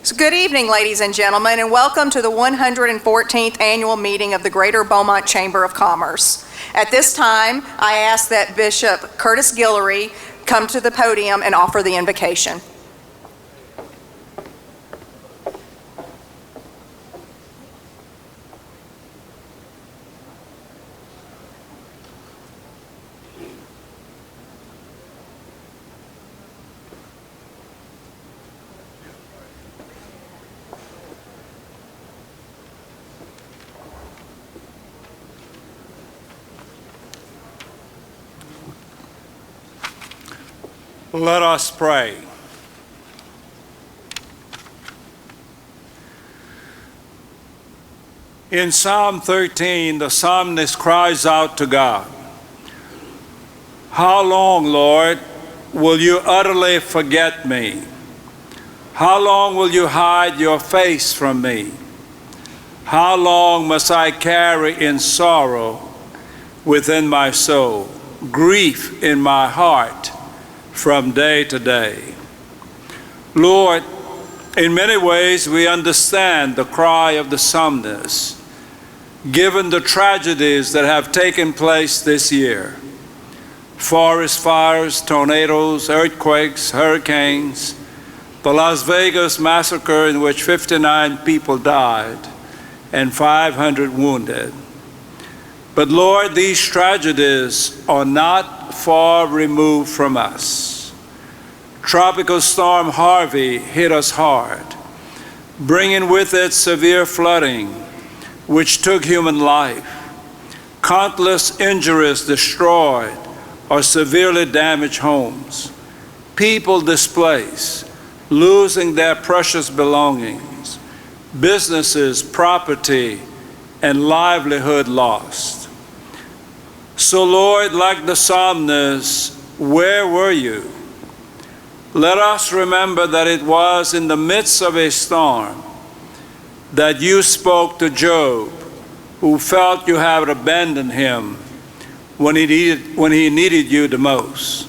So good evening, ladies and gentlemen, and welcome to the 114th annual meeting of the Greater Beaumont Chamber of Commerce. At this time, I ask that Bishop Curtis Guillory come to the podium and offer the invocation. Let us pray. In Psalm 13, the psalmist cries out to God, "How long, Lord, will you utterly forget me? How long will you hide your face from me? How long must I carry in sorrow within my soul, grief in my heart from day to day?" Lord, in many ways we understand the cry of the psalmist, given the tragedies that have taken place this year. Forest fires, tornadoes, earthquakes, hurricanes, the Las Vegas massacre in which 59 people died and 500 wounded. But Lord, these tragedies are not far removed from us. Tropical storm Harvey hit us hard, bringing with it severe flooding, which took human life. Countless injuries destroyed or severely damaged homes. People displaced, losing their precious belongings. Businesses, property, and livelihood lost. So Lord, like the psalmist, where were you? Let us remember that it was in the midst of a storm that you spoke to Job, who felt you had abandoned him when he needed you the most.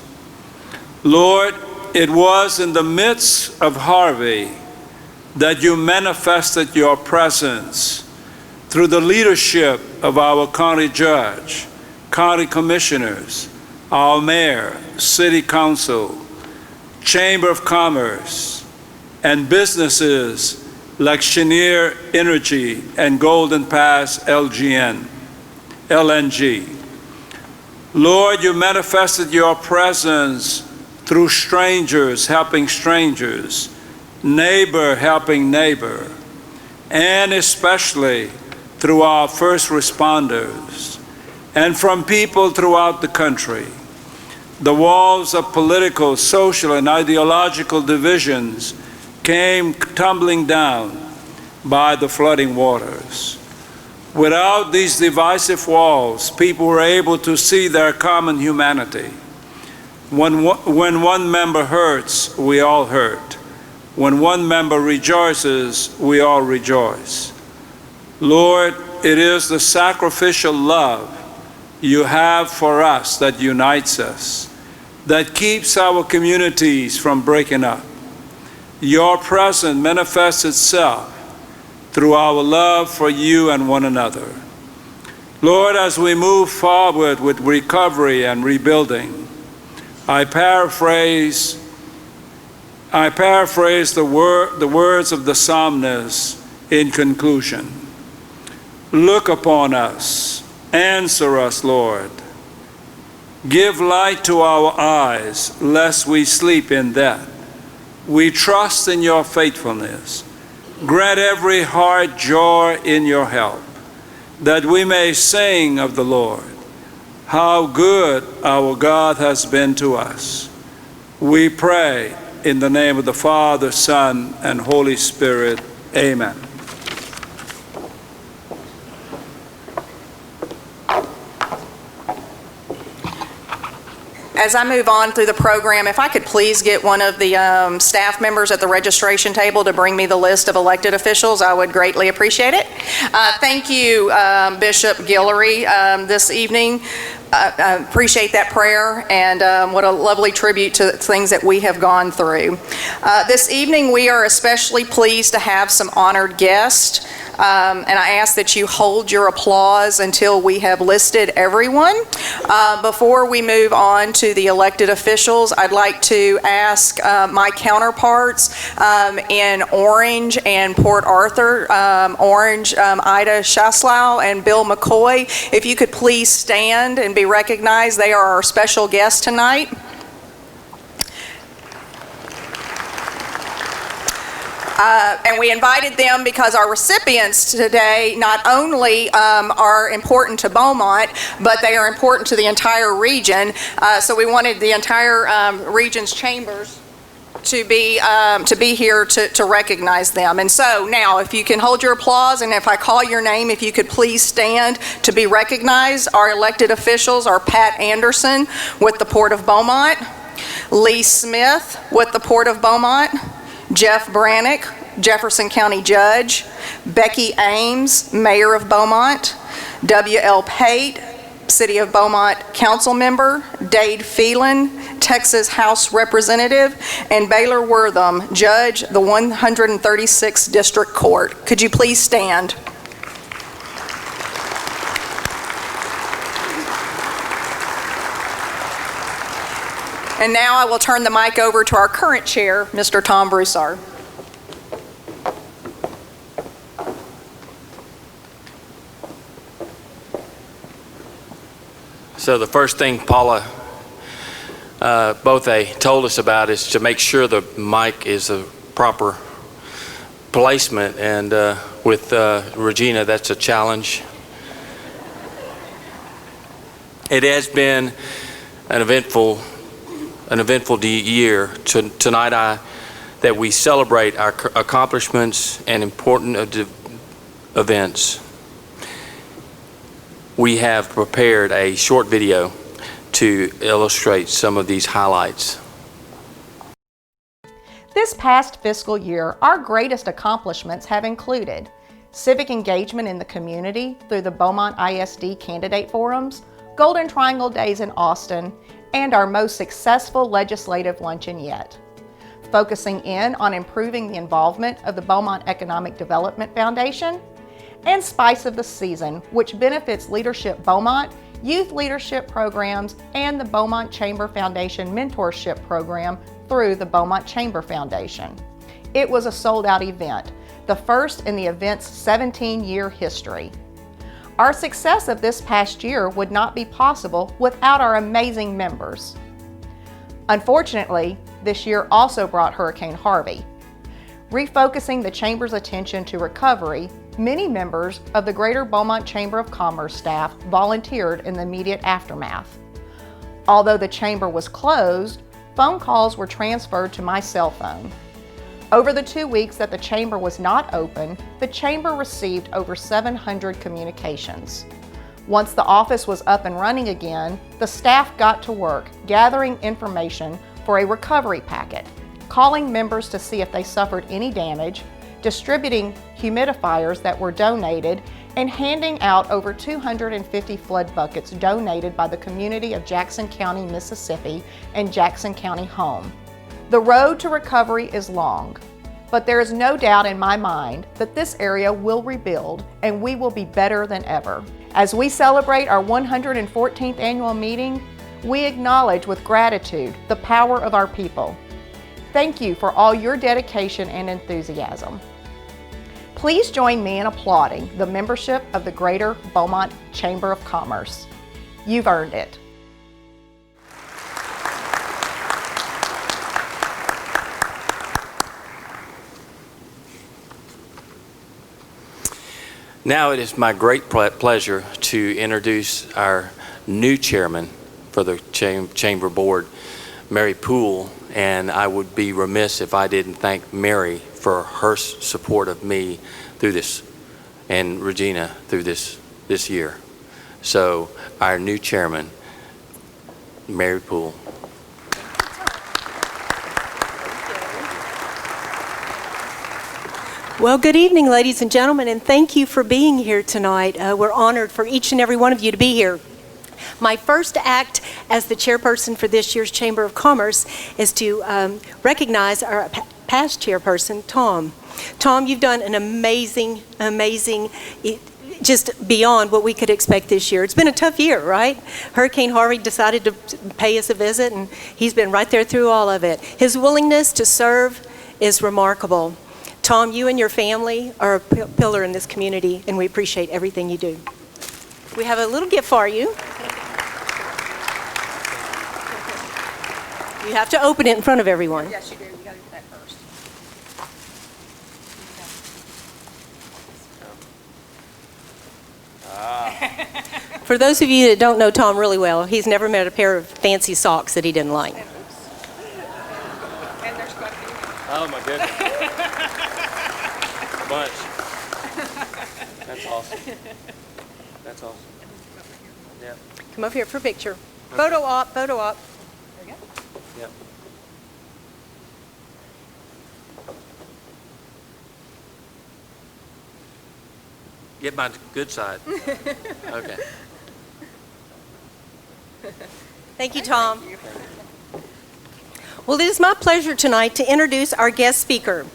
Lord, it was in the midst of Harvey that you manifested your presence through the leadership of our county judge, county commissioners, our mayor, city council, Chamber of Commerce, and businesses like Cheniere Energy and Golden Pass LNG. Lord, you manifested your presence through strangers helping strangers, neighbor helping neighbor, and especially through our first responders, and from people throughout the country. The walls of political, social, and ideological divisions came tumbling down by the flooding waters. Without these divisive walls, people were able to see their common humanity. When one member hurts, we all hurt. When one member rejoices, we all rejoice. Lord, it is the sacrificial love you have for us that unites us, that keeps our communities from breaking up. Your presence manifests itself through our love for you and one another. Lord, as we move forward with recovery and rebuilding, I paraphrase the words of the psalmist in conclusion. Look upon us, answer us, Lord. Give light to our eyes, lest we sleep in death. We trust in your faithfulness. Grant every heart joy in your help, that we may sing of the Lord, how good our God has been to us. We pray in the name of the Father, Son, and Holy Spirit. Amen. As I move on through the program, if I could please get one of the staff members at the registration table to bring me the list of elected officials, I would greatly appreciate it. Thank you, Bishop Guillory, this evening. appreciate that prayer, and what a lovely tribute to things that we have gone through. This evening, we are especially pleased to have some honored guests, and I ask that you hold your applause until we have listed everyone. Before we move on to the elected officials, I'd like to ask my counterparts in Orange and Port Arthur, Orange, Ida Shaslau and Bill McCoy, if you could please stand and be recognized. They are our special guests tonight. And we invited them because our recipients today not only are important to Beaumont, but they are important to the entire region. So we wanted the entire region's chambers to be here to recognize them. And so now, if you can hold your applause, and if I call your name, if you could please stand to be recognized. Our elected officials are Pat Anderson with the Port of Beaumont, Lee Smith with the Port of Beaumont, Jeff Brannick, Jefferson County Judge, Becky Ames, Mayor of Beaumont, W.L. Pate, City of Beaumont Council Member, Dade Phelan, Texas House Representative, and Baylor Wortham, Judge, the 136th District Court. Could you please stand? And now I will turn the mic over to our current chair, Mr. Tom Broussard. So the first thing Paula Bothe told us about is to make sure the mic is a proper placement, and with Regina, that's a challenge. It has been an eventful year. Tonight that we celebrate our accomplishments and important events. We have prepared a short video to illustrate some of these highlights. This past fiscal year, our greatest accomplishments have included civic engagement in the community through the Beaumont ISD Candidate Forums, Golden Triangle Days in Austin, and our most successful legislative luncheon yet. Focusing in on improving the involvement of the Beaumont Economic Development Foundation, and Spice of the Season, which benefits Leadership Beaumont, youth leadership programs, and the Beaumont Chamber Foundation mentorship program through the Beaumont Chamber Foundation. It was a sold-out event, the first in the event's 17-year history. Our success of this past year would not be possible without our amazing members. Unfortunately, this year also brought Hurricane Harvey. Refocusing the Chamber's attention to recovery, many members of the Greater Beaumont Chamber of Commerce staff volunteered in the immediate aftermath. Although the Chamber was closed, phone calls were transferred to my cell phone. Over the 2 weeks that the Chamber was not open, the Chamber received over 700 communications. Once the office was up and running again, the staff got to work gathering information for a recovery packet, calling members to see if they suffered any damage, distributing humidifiers that were donated, and handing out over 250 flood buckets donated by the community of Jackson County, Mississippi, and Jackson County Home. The road to recovery is long, but there is no doubt in my mind that this area will rebuild and we will be better than ever. As we celebrate our 114th annual meeting, we acknowledge with gratitude the power of our people. Thank you for all your dedication and enthusiasm. Please join me in applauding the membership of the Greater Beaumont Chamber of Commerce. You've earned it. Now it is my great pleasure to introduce our new chairman for the Chamber Board, Mary Poole, and I would be remiss if I didn't thank Mary for her support of me through this, and Regina through this year. So our new chairman, Mary Poole. Well, good evening, ladies and gentlemen, and thank you for being here tonight. We're honored for each and every one of you to be here. My first act as the chairperson for this year's Chamber of Commerce is to recognize our past chairperson, Tom. Tom, you've done an amazing, just beyond what we could expect this year. It's been a tough year, right? Hurricane Harvey decided to pay us a visit, and he's been right there through all of it. His willingness to serve is remarkable. Tom, you and your family are a pillar in this community, and we appreciate everything you do. We have a little gift for you. You have to open it in front of everyone. Yes, you do. You got to do that first. For those of you that don't know Tom really well, he's never met a pair of fancy socks that he didn't like. And there's quite a few. Oh, my goodness. A bunch. That's awesome. That's awesome. Yeah. Come up here for a picture. Photo op, photo op. There you go. Yep. Get my good side. Okay. Thank you, Tom. Well, it is my pleasure tonight to introduce our guest speaker.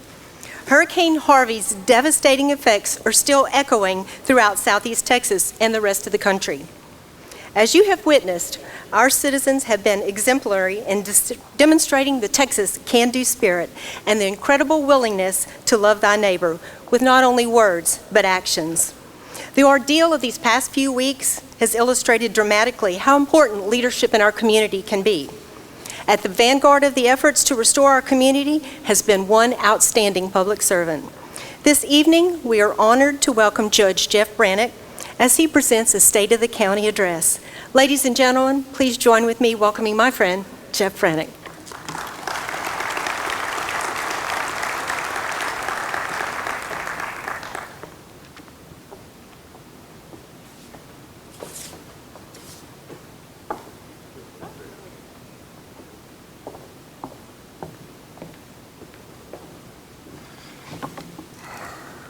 Hurricane Harvey's devastating effects are still echoing throughout Southeast Texas and the rest of the country. As you have witnessed, our citizens have been exemplary in demonstrating the Texas can-do spirit and the incredible willingness to love thy neighbor with not only words, but actions. The ordeal of these past few weeks has illustrated dramatically how important leadership in our community can be. At the vanguard of the efforts to restore our community has been one outstanding public servant. This evening, we are honored to welcome Judge Jeff Brannick as he presents a State of the County address. Ladies and gentlemen, please join with me welcoming my friend, Jeff Brannick.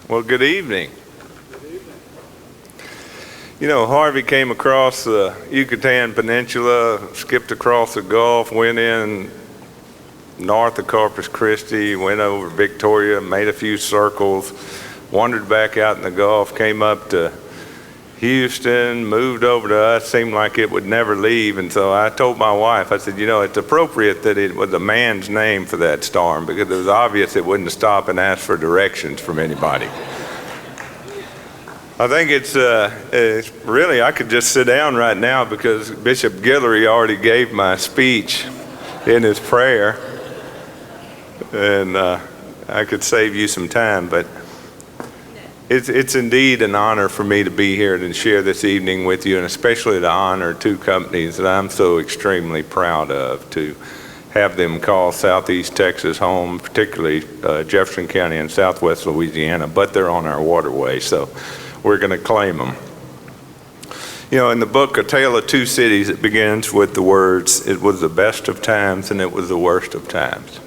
Well, good evening. You know, Harvey came across the Yucatan Peninsula, skipped across the Gulf, went in north of Corpus Christi, went over Victoria, made a few circles, wandered back out in the Gulf, came up to Houston, moved over to us, seemed like it would never leave. And so I told my wife, I said, you know, it's appropriate that it was a man's name for that storm because it was obvious it wouldn't stop and ask for directions from anybody. I think it's really, I could just sit down right now because Bishop Guillory already gave my speech in his prayer. And I could save you some time, but it's indeed an honor for me to be here and share this evening with you, and especially to honor two companies that I'm so extremely proud of, to have them call Southeast Texas home, particularly Jefferson County and Southwest Louisiana, but they're on our waterway, so we're going to claim them. You know, in the book, A Tale of Two Cities, it begins with the words, "It was the best of times and it was the worst of times."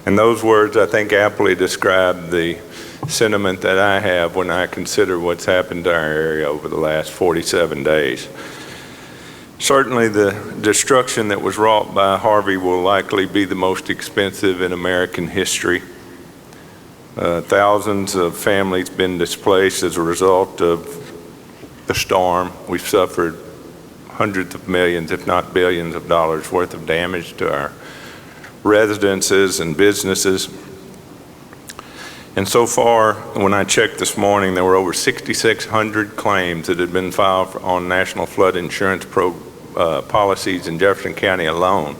And those words, I think, aptly describe the sentiment that I have when I consider what's happened to our area over the last 47 days. Certainly the destruction that was wrought by Harvey will likely be the most expensive in American history. Thousands of families been displaced as a result of the storm. We've suffered hundreds of millions, if not billions of dollars worth of damage to our residences and businesses. And so far, when I checked this morning, there were over 6,600 claims that had been filed on national flood insurance policies in Jefferson County alone.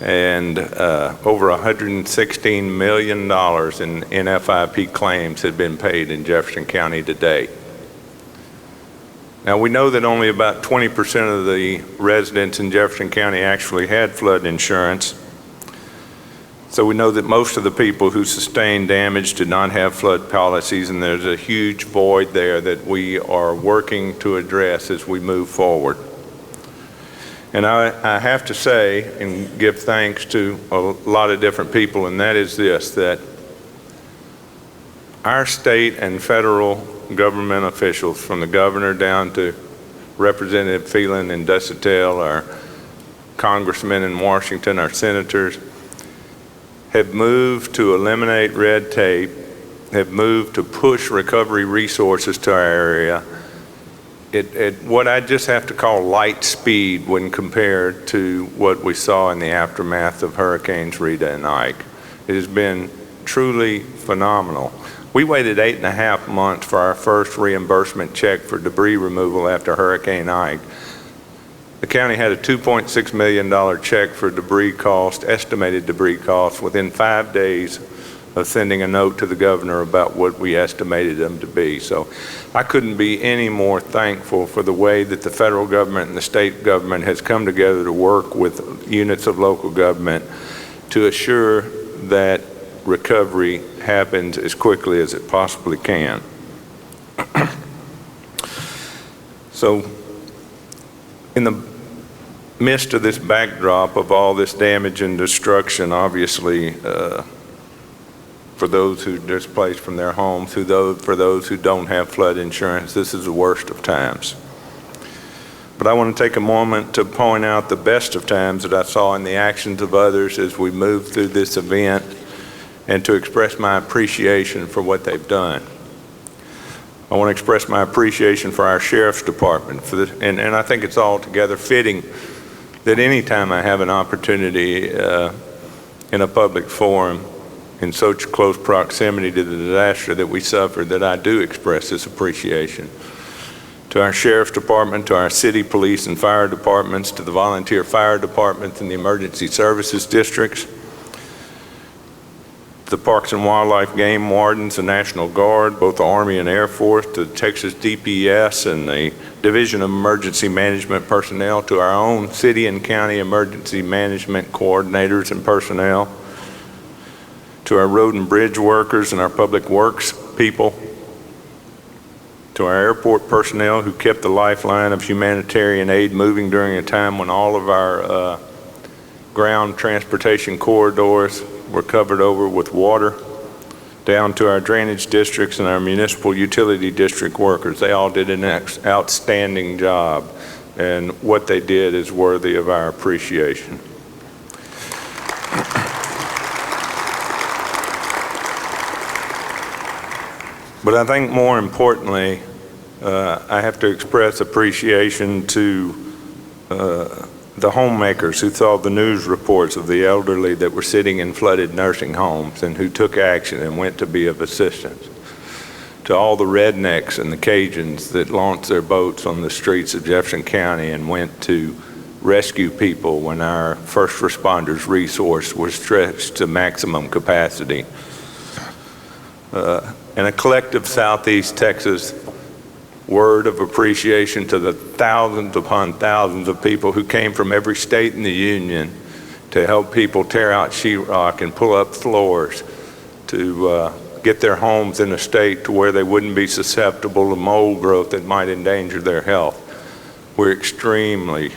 And over $116 million in NFIP claims had been paid in Jefferson County to date. Now, we know that only about 20% of the residents in Jefferson County actually had flood insurance. So we know that most of the people who sustained damage did not have flood policies, and there's a huge void there that we are working to address as we move forward. And I have to say and give thanks to a lot of different people, and that is this, that our state and federal government officials, from the governor down to Representative Phelan and Dusatel, our congressmen in Washington, our senators, have moved to eliminate red tape, have moved to push recovery resources to our area at what I just have to call light speed when compared to what we saw in the aftermath of Hurricanes Rita and Ike. It has been truly phenomenal. We waited 8.5 months for our first reimbursement check for debris removal after Hurricane Ike. The county had a $2.6 million check for debris cost, estimated debris costs, within 5 days of sending a note to the governor about what we estimated them to be. So I couldn't be any more thankful for the way that the federal government and the state government has come together to work with units of local government to assure that recovery happens as quickly as it possibly can. So in the midst of this backdrop of all this damage and destruction, obviously, for those who are displaced from their homes, for those who don't have flood insurance, this is the worst of times. But I want to take a moment to point out the best of times that I saw in the actions of others as we moved through this event, and to express my appreciation for what they've done. I want to express my appreciation for our sheriff's department, and I think it's altogether fitting that anytime I have an opportunity in a public forum in such close proximity to the disaster that we suffered, that I do express this appreciation. To our sheriff's department, to our city police and fire departments, to the volunteer fire departments and the emergency services districts, the Parks and Wildlife Game Wardens, the National Guard, both the Army and Air Force, to the Texas DPS and the Division of Emergency Management personnel, to our own city and county emergency management coordinators and personnel, to our road and bridge workers and our public works people, to our airport personnel who kept the lifeline of humanitarian aid moving during a time when all of our ground transportation corridors were covered over with water, down to our drainage districts and our municipal utility district workers. They all did an outstanding job, and what they did is worthy of our appreciation. But I think more importantly, I have to express appreciation to the homemakers who saw the news reports of the elderly that were sitting in flooded nursing homes and who took action and went to be of assistance. To all the rednecks and the Cajuns that launched their boats on the streets of Jefferson County and went to rescue people when our first responders' resource was stretched to maximum capacity. And a collective Southeast Texas word of appreciation to the thousands upon thousands of people who came from every state in the union to help people tear out sheetrock and pull up floors to get their homes in a state to where they wouldn't be susceptible to mold growth that might endanger their health. We're extremely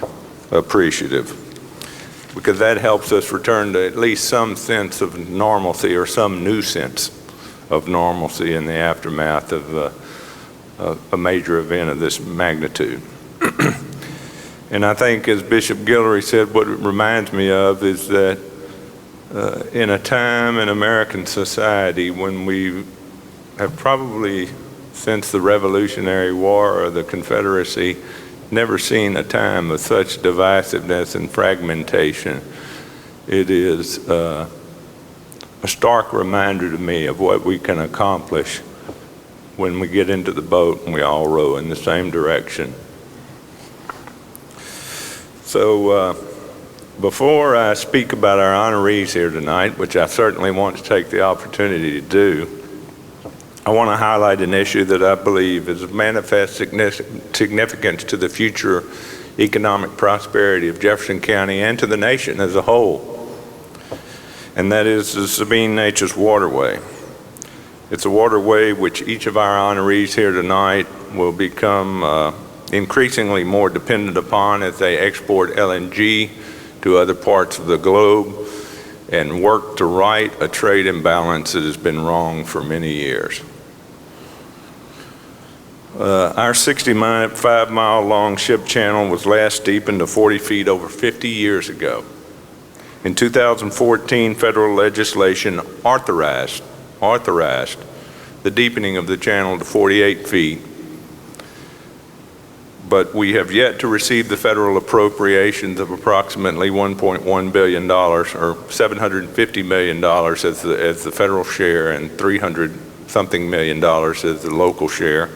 appreciative because that helps us return to at least some sense of normalcy or some new sense of normalcy in the aftermath of a major event of this magnitude. And I think, as Bishop Guillory said, what it reminds me of is that in a time in American society when we have probably, since the Revolutionary War or the Confederacy, never seen a time of such divisiveness and fragmentation, it is a stark reminder to me of what we can accomplish when we get into the boat and we all row in the same direction. So before I speak about our honorees here tonight, which I certainly want to take the opportunity to do, I want to highlight an issue that I believe is of manifest significance to the future economic prosperity of Jefferson County and to the nation as a whole, and that is the Sabine Neches Waterway. It's a waterway which each of our honorees here tonight will become increasingly more dependent upon as they export LNG to other parts of the globe and work to right a trade imbalance that has been wrong for many years. Our 65-mile long ship channel was last deepened to 40 feet over 50 years ago. In 2014, federal legislation authorized the deepening of the channel to 48 feet, but we have yet to receive the federal appropriations of approximately $1.1 billion, or $750 million as the federal share and $300-something million as the local share,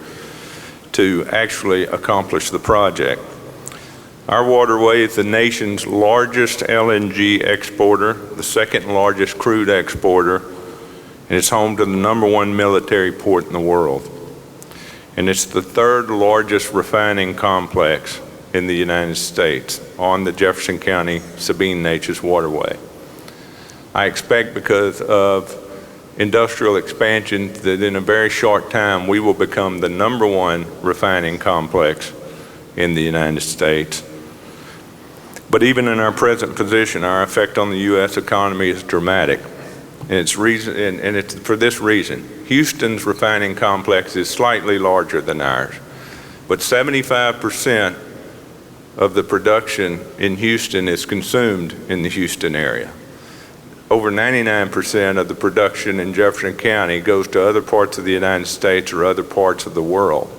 to actually accomplish the project. Our waterway is the nation's largest LNG exporter, the second largest crude exporter, and it's home to the #1 military port in the world. And it's the third largest refining complex in the United States on the Jefferson County Sabine-Neches waterway. I expect because of industrial expansion that in a very short time we will become the #1 refining complex in the United States. But even in our present position, our effect on the U.S. economy is dramatic. And it's for this reason. Houston's refining complex is slightly larger than ours, but 75% of the production in Houston is consumed in the Houston area. Over 99% of the production in Jefferson County goes to other parts of the United States or other parts of the world.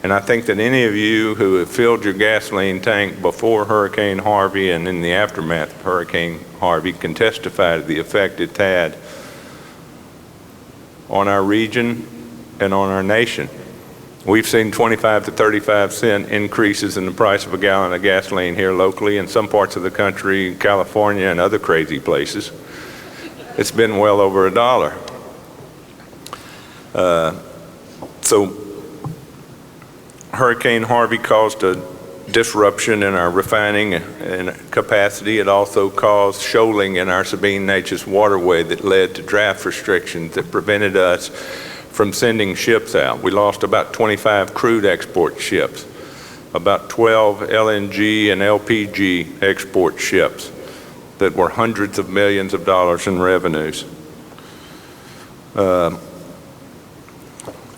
And I think that any of you who have filled your gasoline tank before Hurricane Harvey and in the aftermath of Hurricane Harvey can testify to the effect it's had on our region and on our nation. We've seen 25 to 35 cent increases in the price of a gallon of gasoline here locally. In some parts of the country, California and other crazy places, it's been well over $1. So Hurricane Harvey caused a disruption in our refining and capacity. It also caused shoaling in our Sabine-Neches waterway that led to draft restrictions that prevented us from sending ships out. We lost about 25 crude export ships, about 12 LNG and LPG export ships that were hundreds of millions of dollars in revenues.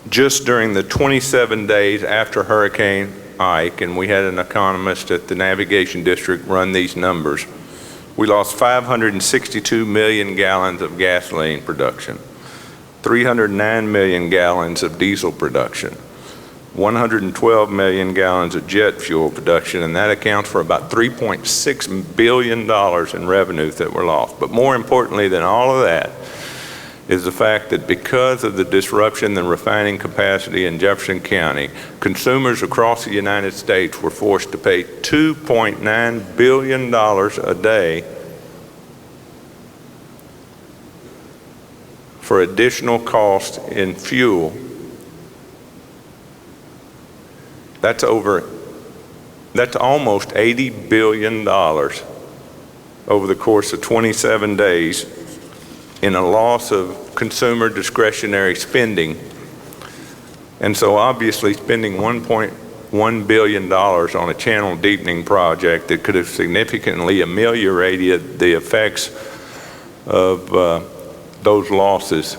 Just during the 27 days after Hurricane Ike, and we had an economist at the Navigation District run these numbers, we lost 562 million gallons of gasoline production, 309 million gallons of diesel production, 112 million gallons of jet fuel production, and that accounts for about $3.6 billion in revenues that were lost. But more importantly than all of that is the fact that because of the disruption in refining capacity in Jefferson County, consumers across the United States were forced to pay $2.9 billion a day for additional cost in fuel. That's almost $80 billion over the course of 27 days in a loss of consumer discretionary spending. And so obviously spending $1.1 billion on a channel deepening project that could have significantly ameliorated the effects of those losses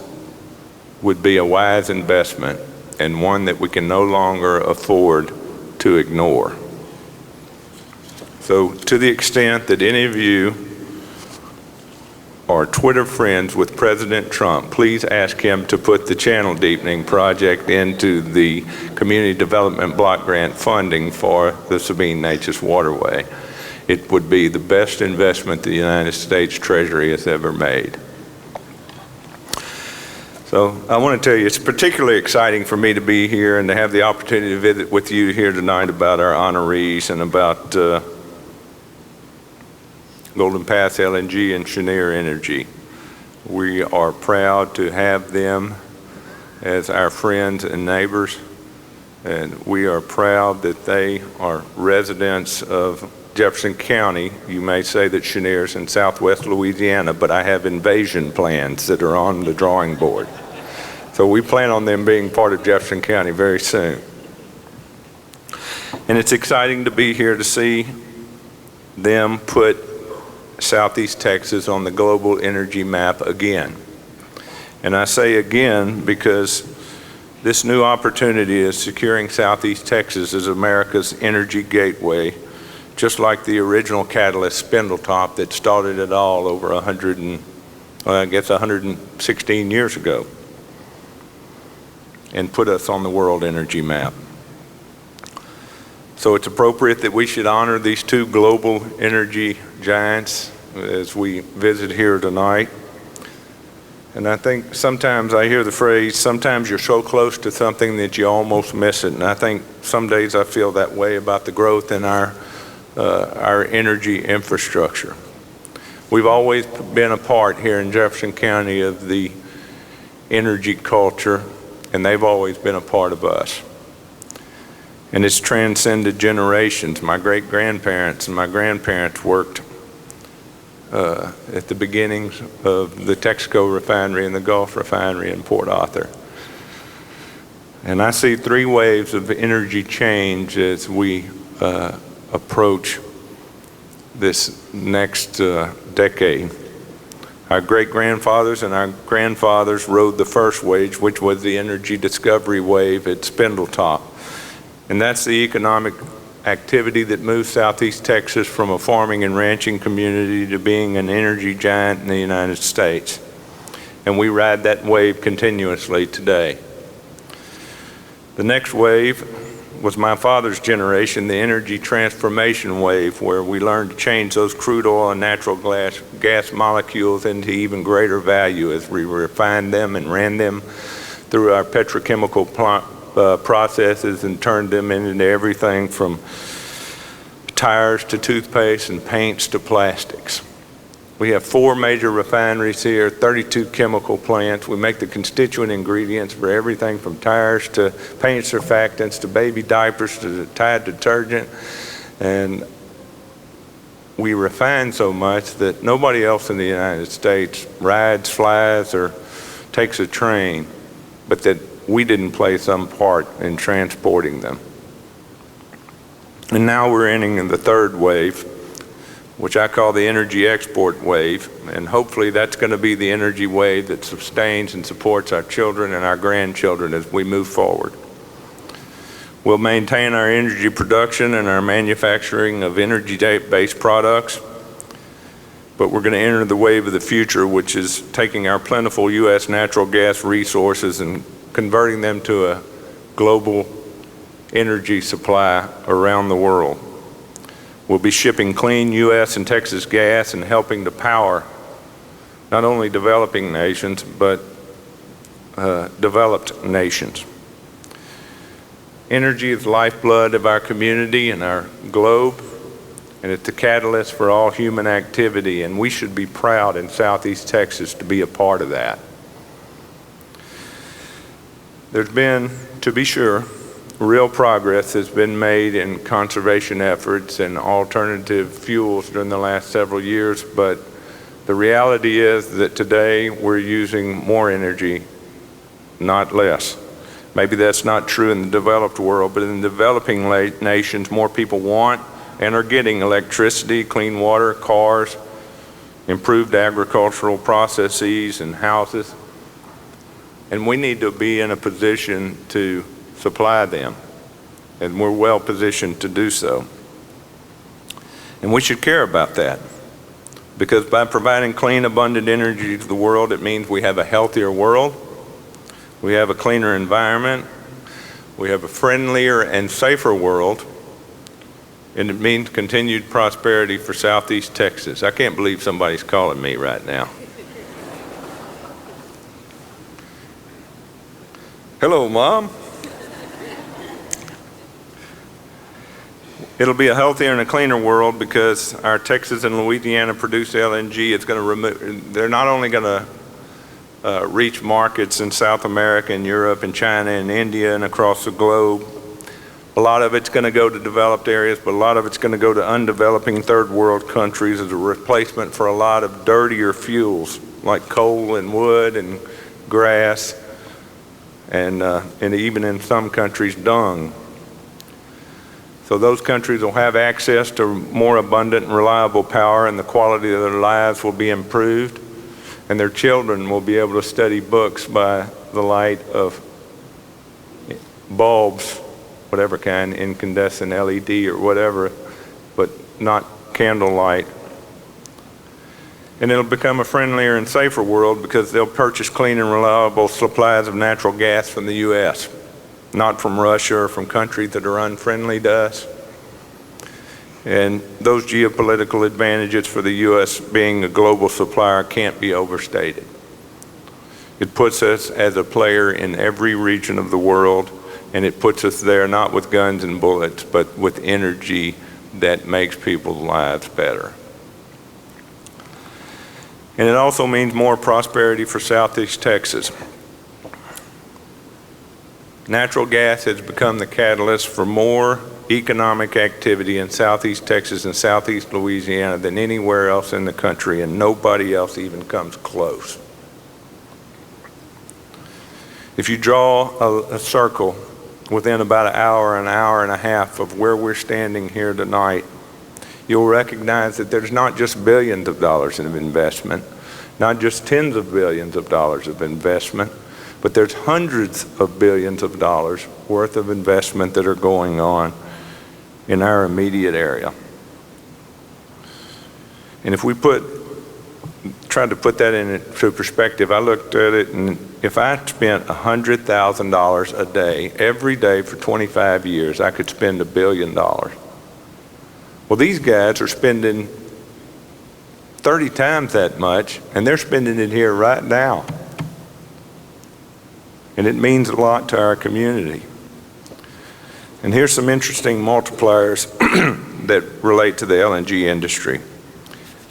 would be a wise investment and one that we can no longer afford to ignore. So to the extent that any of you are Twitter friends with President Trump, please ask him to put the channel deepening project into the Community Development Block Grant funding for the Sabine-Neches waterway. It would be the best investment the United States Treasury has ever made. So I want to tell you, it's particularly exciting for me to be here and to have the opportunity to visit with you here tonight about our honorees and about Golden Pass LNG and Cheniere Energy. We are proud to have them as our friends and neighbors, and we are proud that they are residents of Jefferson County. You may say that Cheniere's in southwest Louisiana, but I have invasion plans that are on the drawing board. So we plan on them being part of Jefferson County very soon. And it's exciting to be here to see them put Southeast Texas on the global energy map again. And I say again because This new opportunity is securing Southeast Texas as America's energy gateway, just like the original catalyst Spindletop that started it all over 116 years ago and put us on the world energy map. So it's appropriate that we should honor these two global energy giants as we visit here tonight. And I think sometimes I hear the phrase, sometimes you're so close to something that you almost miss it. And I think some days I feel that way about the growth in our energy infrastructure. We've always been a part here in Jefferson County of the energy culture, and they've always been a part of us. And it's transcended generations. My great-grandparents and my grandparents worked at the beginnings of the Texaco refinery and the Gulf refinery in Port Arthur. And I see three waves of energy change as we approach this next decade. Our great-grandfathers and our grandfathers rode the first wave, which was the energy discovery wave at Spindletop. And that's the economic activity that moved Southeast Texas from a farming and ranching community to being an energy giant in the United States. And we ride that wave continuously today. The next wave was my father's generation, the energy transformation wave, where we learned to change those crude oil and natural gas molecules into even greater value as we refined them and ran them through our petrochemical processes and turned them into everything from tires to toothpaste and paints to plastics. We have 4 major refineries here, 32 chemical plants. We make the constituent ingredients for everything from tires to paint surfactants to baby diapers to Tide detergent. And we refine so much that nobody else in the United States rides, flies, or takes a train, but that we didn't play some part in transporting them. And now we're entering the third wave, which I call the energy export wave, and hopefully that's going to be the energy wave that sustains and supports our children and our grandchildren as we move forward. We'll maintain our energy production and our manufacturing of energy-based products, but we're going to enter the wave of the future, which is taking our plentiful U.S. natural gas resources and converting them to a global energy supply around the world. We'll be shipping clean U.S. and Texas gas and helping to power not only developing nations, but developed nations. Energy is the lifeblood of our community and our globe, and it's the catalyst for all human activity, and we should be proud in Southeast Texas to be a part of that. There's been, to be sure, real progress has been made in conservation efforts and alternative fuels during the last several years, but the reality is that today we're using more energy, not less. Maybe that's not true in the developed world, but in the developing nations, more people want and are getting electricity, clean water, cars, improved agricultural processes and houses. And we need to be in a position to supply them, and we're well positioned to do so. And we should care about that, because by providing clean, abundant energy to the world, it means we have a healthier world, we have a cleaner environment, we have a friendlier and safer world, and it means continued prosperity for Southeast Texas. I can't believe somebody's calling me right now. Hello, Mom. It'll be a healthier and a cleaner world because our Texas and Louisiana produced LNG is going to remove, they're not only going to reach markets in South America and Europe and China and India and across the globe. A lot of it's going to go to developed areas, but a lot of it's going to go to undeveloping third world countries as a replacement for a lot of dirtier fuels like coal and wood and grass and even in some countries dung. So those countries will have access to more abundant and reliable power, and the quality of their lives will be improved, and their children will be able to study books by the light of bulbs, whatever kind, incandescent LED or whatever, but not candlelight. And it'll become a friendlier and safer world because they'll purchase clean and reliable supplies of natural gas from the U.S., not from Russia or from countries that are unfriendly to us. And those geopolitical advantages for the U.S. being a global supplier can't be overstated. It puts us as a player in every region of the world, and it puts us there not with guns and bullets, but with energy that makes people's lives better. And it also means more prosperity for Southeast Texas. Natural gas has become the catalyst for more economic activity in Southeast Texas and Southeast Louisiana than anywhere else in the country, and nobody else even comes close. If you draw a circle within about an hour and a half of where we're standing here tonight, you'll recognize that there's not just billions of dollars of investment, not just tens of billions of dollars of investment, but there's hundreds of billions of dollars worth of investment that are going on in our immediate area. And if we tried to put that into perspective, I looked at it, and if I spent $100,000 a day, every day for 25 years, I could spend $1 billion. Well, these guys are spending 30 times that much, and they're spending it here right now. And it means a lot to our community. And here's some interesting multipliers that relate to the LNG industry.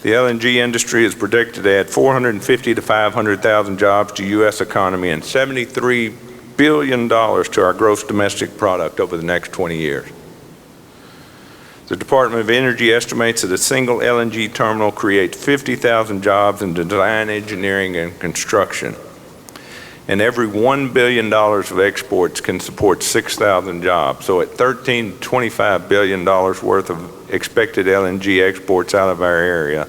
The LNG industry is predicted to add 450 to 500,000 jobs to U.S. economy and $73 billion to our gross domestic product over the next 20 years. The Department of Energy estimates that a single LNG terminal creates 50,000 jobs in design, engineering, and construction. And every $1 billion of exports can support 6,000 jobs. So at $13 to $25 billion worth of expected LNG exports out of our area,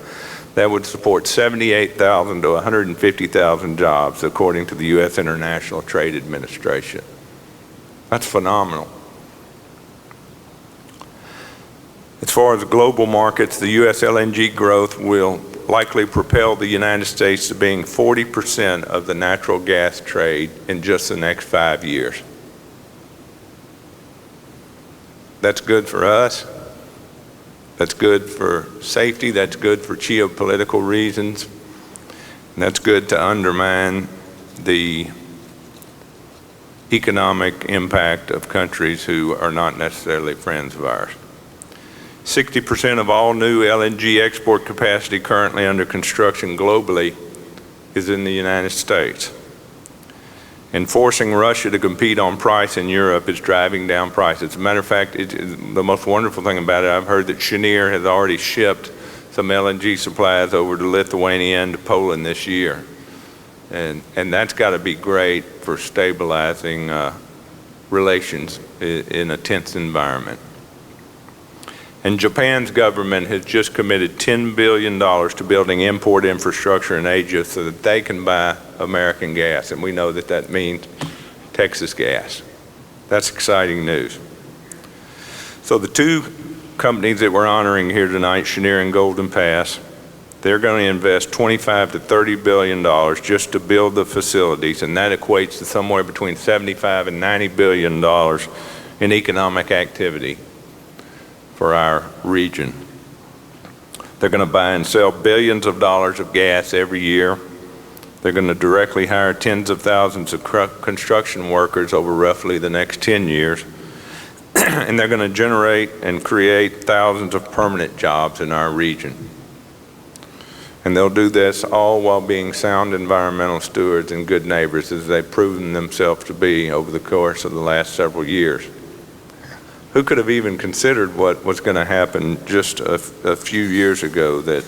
that would support 78,000 to 150,000 jobs, according to the U.S. International Trade Administration. That's phenomenal. As far as global markets, the U.S. LNG growth will likely propel the United States to being 40% of the natural gas trade in just the next 5 years. That's good for us. That's good for safety. That's good for geopolitical reasons. And that's good to undermine the economic impact of countries who are not necessarily friends of ours. 60% of all new LNG export capacity currently under construction globally is in the United States. And forcing Russia to compete on price in Europe is driving down prices. As a matter of fact, the most wonderful thing about it, I've heard that Cheniere has already shipped some LNG supplies over to Lithuania and to Poland this year. And that's got to be great for stabilizing relations in a tense environment. And Japan's government has just committed $10 billion to building import infrastructure in Asia so that they can buy American gas. And we know that that means Texas gas. That's exciting news. So the two companies that we're honoring here tonight, Cheniere and Golden Pass, they're going to invest $25 to $30 billion just to build the facilities, and that equates to somewhere between $75 and $90 billion in economic activity for our region. They're going to buy and sell billions of dollars of gas every year. They're going to directly hire tens of thousands of construction workers over roughly the next 10 years. And they're going to generate and create thousands of permanent jobs in our region. And they'll do this all while being sound environmental stewards and good neighbors, as they've proven themselves to be over the course of the last several years. Who could have even considered what was going to happen just a few years ago, that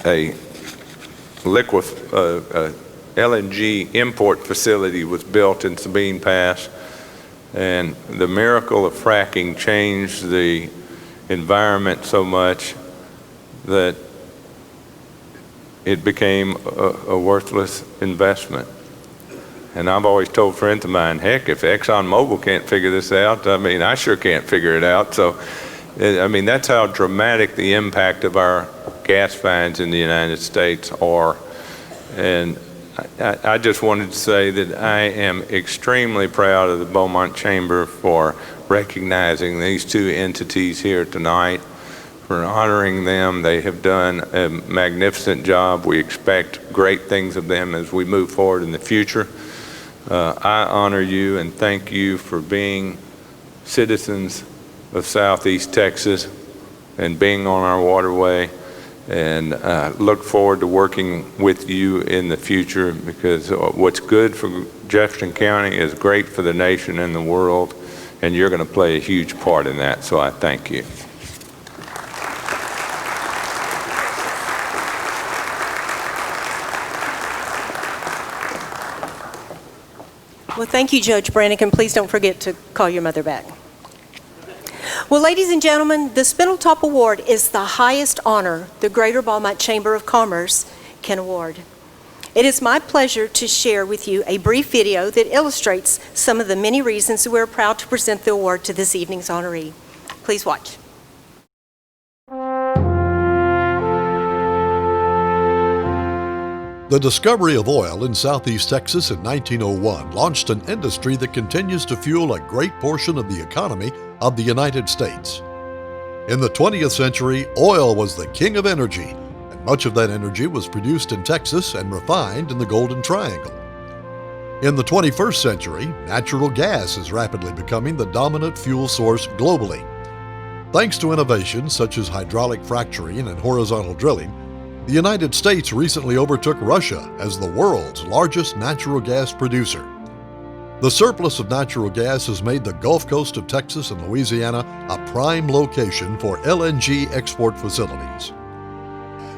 a LNG import facility was built in Sabine Pass, and the miracle of fracking changed the environment so much that it became a worthless investment. And I've always told friends of mine, heck, if ExxonMobil can't figure this out, I mean, I sure can't figure it out. So, I mean, that's how dramatic the impact of our gas finds in the United States are. And I just wanted to say that I am extremely proud of the Beaumont Chamber for recognizing these two entities here tonight, for honoring them. They have done a magnificent job. We expect great things of them as we move forward in the future. I honor you and thank you for being citizens of Southeast Texas and being on our waterway, and look forward to working with you in the future, because what's good for Jefferson County is great for the nation and the world, and you're going to play a huge part in that, so I thank you. Well, thank you, Judge Brannick, and please don't forget to call your mother back. Well, ladies and gentlemen, the Spindletop Award is the highest honor the Greater Beaumont Chamber of Commerce can award. It is my pleasure to share with you a brief video that illustrates some of the many reasons we're proud to present the award to this evening's honoree. Please watch. The discovery of oil in Southeast Texas in 1901 launched an industry that continues to fuel a great portion of the economy of the United States. In the 20th century, oil was the king of energy, and much of that energy was produced in Texas and refined in the Golden Triangle. In the 21st century, natural gas is rapidly becoming the dominant fuel source globally. Thanks to innovations such as hydraulic fracturing and horizontal drilling, the United States recently overtook Russia as the world's largest natural gas producer. The surplus of natural gas has made the Gulf Coast of Texas and Louisiana a prime location for LNG export facilities.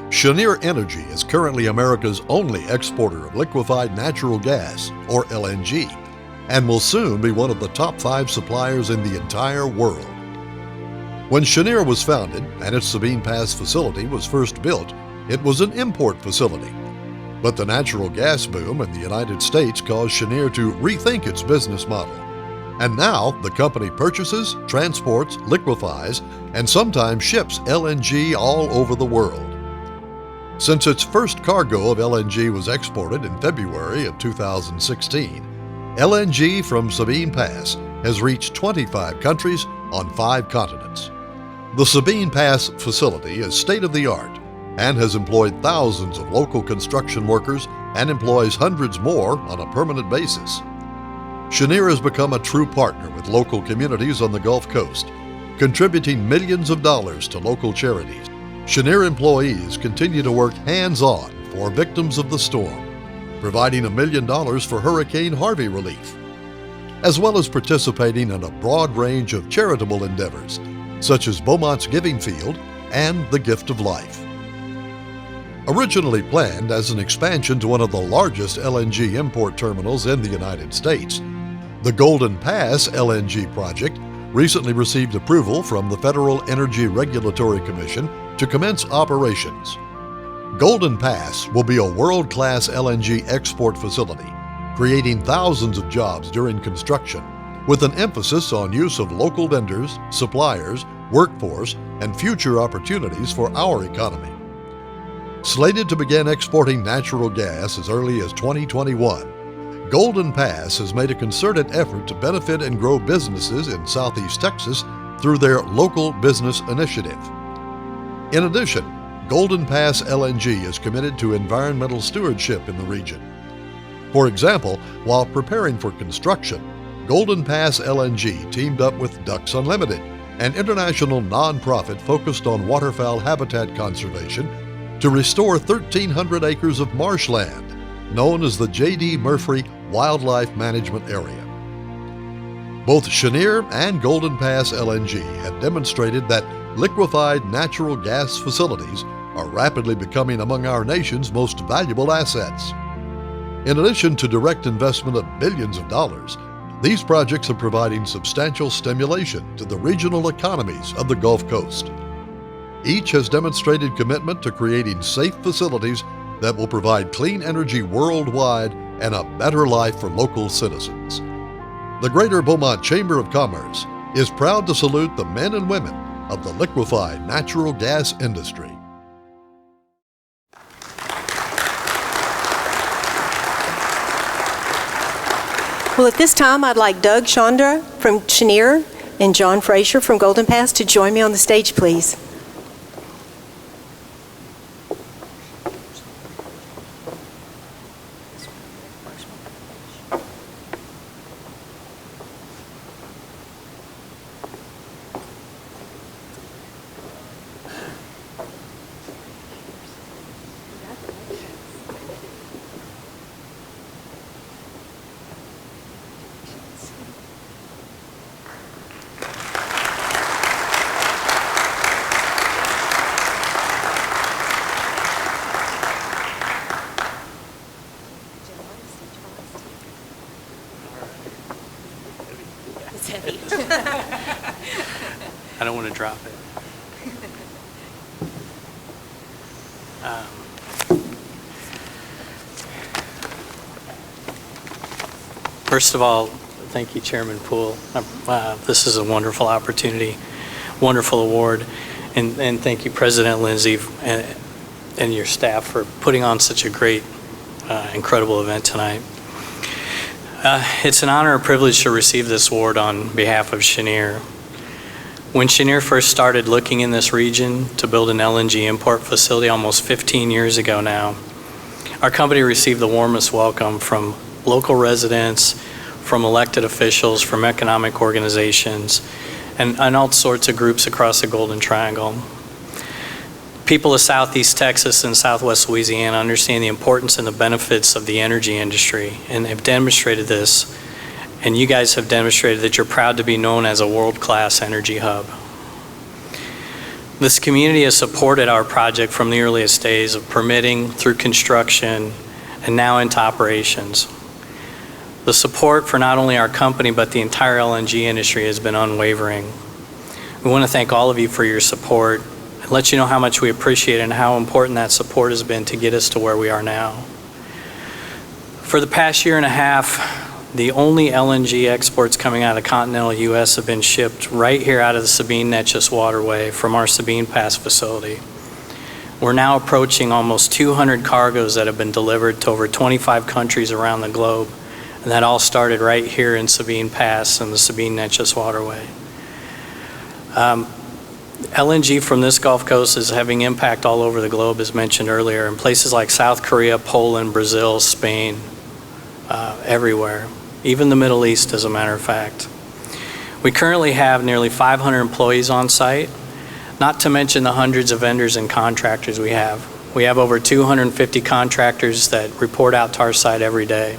Cheniere Energy is currently America's only exporter of liquefied natural gas, or LNG, and will soon be one of the top 5 suppliers in the entire world. When Cheniere was founded and its Sabine Pass facility was first built, it was an import facility. But the natural gas boom in the United States caused Cheniere to rethink its business model. And now the company purchases, transports, liquefies, and sometimes ships LNG all over the world. Since its first cargo of LNG was exported in February of 2016, LNG from Sabine Pass has reached 25 countries on 5 continents. The Sabine Pass facility is state-of-the-art and has employed thousands of local construction workers and employs hundreds more on a permanent basis. Cheniere has become a true partner with local communities on the Gulf Coast, contributing millions of dollars to local charities. Cheniere employees continue to work hands-on for victims of the storm, providing $1 million for Hurricane Harvey relief, as well as participating in a broad range of charitable endeavors, such as Beaumont's Giving Field and the Gift of Life. Originally planned as an expansion to one of the largest LNG import terminals in the United States, the Golden Pass LNG project recently received approval from the Federal Energy Regulatory Commission to commence operations. Golden Pass will be a world-class LNG export facility, creating thousands of jobs during construction, with an emphasis on use of local vendors, suppliers, workforce, and future opportunities for our economy. Slated to begin exporting natural gas as early as 2021, Golden Pass has made a concerted effort to benefit and grow businesses in Southeast Texas through their local business initiative. In addition, Golden Pass LNG is committed to environmental stewardship in the region. For example, while preparing for construction, Golden Pass LNG teamed up with Ducks Unlimited, an international nonprofit focused on waterfowl habitat conservation, to restore 1,300 acres of marshland, known as the J.D. Murphy Wildlife Management Area. Both Cheniere and Golden Pass LNG have demonstrated that liquefied natural gas facilities are rapidly becoming among our nation's most valuable assets. In addition to direct investment of billions of dollars, these projects are providing substantial stimulation to the regional economies of the Gulf Coast. Each has demonstrated commitment to creating safe facilities that will provide clean energy worldwide and a better life for local citizens. The Greater Beaumont Chamber of Commerce is proud to salute the men and women of the liquefied natural gas industry. Well, at this time, I'd like Doug Chandra from Chenier and John Frazier from Golden Pass to join me on the stage, please. I don't want to drop it. First of all, thank you, Chairman Poole. This is a wonderful opportunity, wonderful award, and thank you, President Lindsay, and your staff for putting on such a great, incredible event tonight. It's an honor and privilege to receive this award on behalf of Chenier. When Chenier first started looking in this region to build an LNG import facility almost 15 years ago now, our company received the warmest welcome from local residents, from elected officials, from economic organizations, and all sorts of groups across the Golden Triangle. People of Southeast Texas and Southwest Louisiana understand the importance and the benefits of the energy industry and have demonstrated this, and you guys have demonstrated that you're proud to be known as a world-class energy hub. This community has supported our project from the earliest days of permitting through construction and now into operations. The support for not only our company but the entire LNG industry has been unwavering. We want to thank all of you for your support and let you know how much we appreciate it and how important that support has been to get us to where we are now. For the past year and a half, the only LNG exports coming out of the continental U.S. have been shipped right here out of the Sabine-Neches waterway from our Sabine Pass facility. We're now approaching almost 200 cargoes that have been delivered to over 25 countries around the globe, and that all started right here in Sabine Pass and the Sabine-Neches waterway. LNG from this Gulf Coast is having impact all over the globe, as mentioned earlier, in places like South Korea, Poland, Brazil, Spain, everywhere. Even the Middle East, as a matter of fact. We currently have nearly 500 employees on site, not to mention the hundreds of vendors and contractors we have. We have over 250 contractors that report out to our site every day.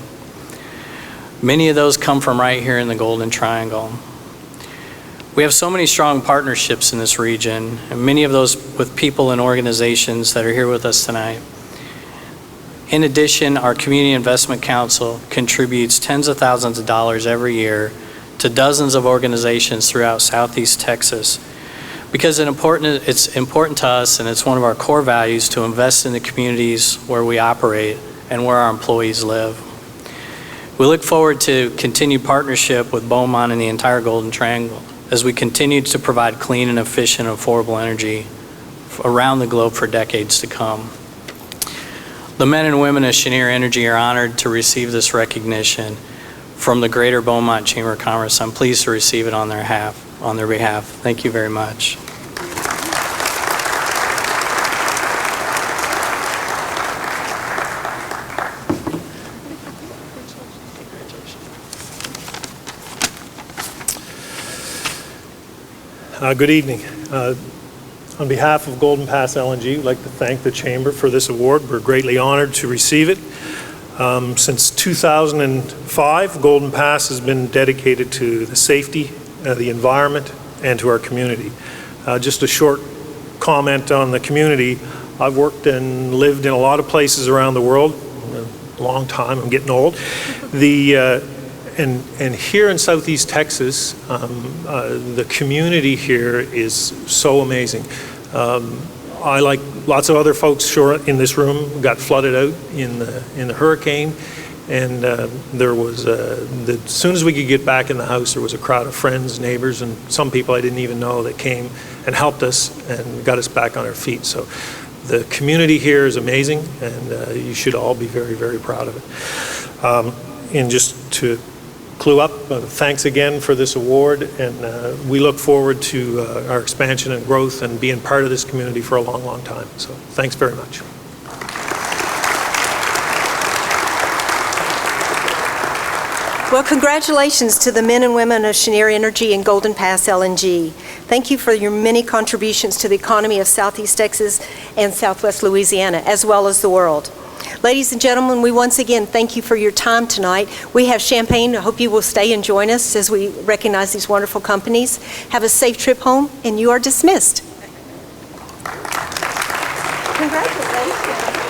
Many of those come from right here in the Golden Triangle. We have so many strong partnerships in this region, and many of those with people and organizations that are here with us tonight. In addition, our Community Investment Council contributes tens of thousands of dollars every year to dozens of organizations throughout Southeast Texas because it's important to us, and it's one of our core values to invest in the communities where we operate and where our employees live. We look forward to continued partnership with Beaumont and the entire Golden Triangle as we continue to provide clean and efficient and affordable energy around the globe for decades to come. The men and women of Chenier Energy are honored to receive this recognition from the Greater Beaumont Chamber of Commerce. I'm pleased to receive it on their behalf. Thank you very much. Good evening. On behalf of Golden Pass LNG, we'd like to thank the Chamber for this award. We're greatly honored to receive it. Since 2005, Golden Pass has been dedicated to the safety, the environment, and to our community. Just a short comment on the community. I've worked and lived in a lot of places around the world, a long time, I'm getting old. And here in Southeast Texas, the community here is so amazing. I, like lots of other folks sure in this room, got flooded out in the hurricane, And there was, as soon as we could get back in the house, there was a crowd of friends, neighbors, and some people I didn't even know that came and helped us and got us back on our feet. So the community here is amazing, and you should all be very, very proud of it. And just to clue up, thanks again for this award, and we look forward to our expansion and growth and being part of this community for a long, long time. So thanks very much. Well, congratulations to the men and women of Cheniere Energy and Golden Pass LNG. Thank you for your many contributions to the economy of Southeast Texas and Southwest Louisiana, as well as the world. Ladies and gentlemen, we once again thank you for your time tonight. We have champagne. I hope you will stay and join us as we recognize these wonderful companies. Have a safe trip home, and you are dismissed. Congratulations.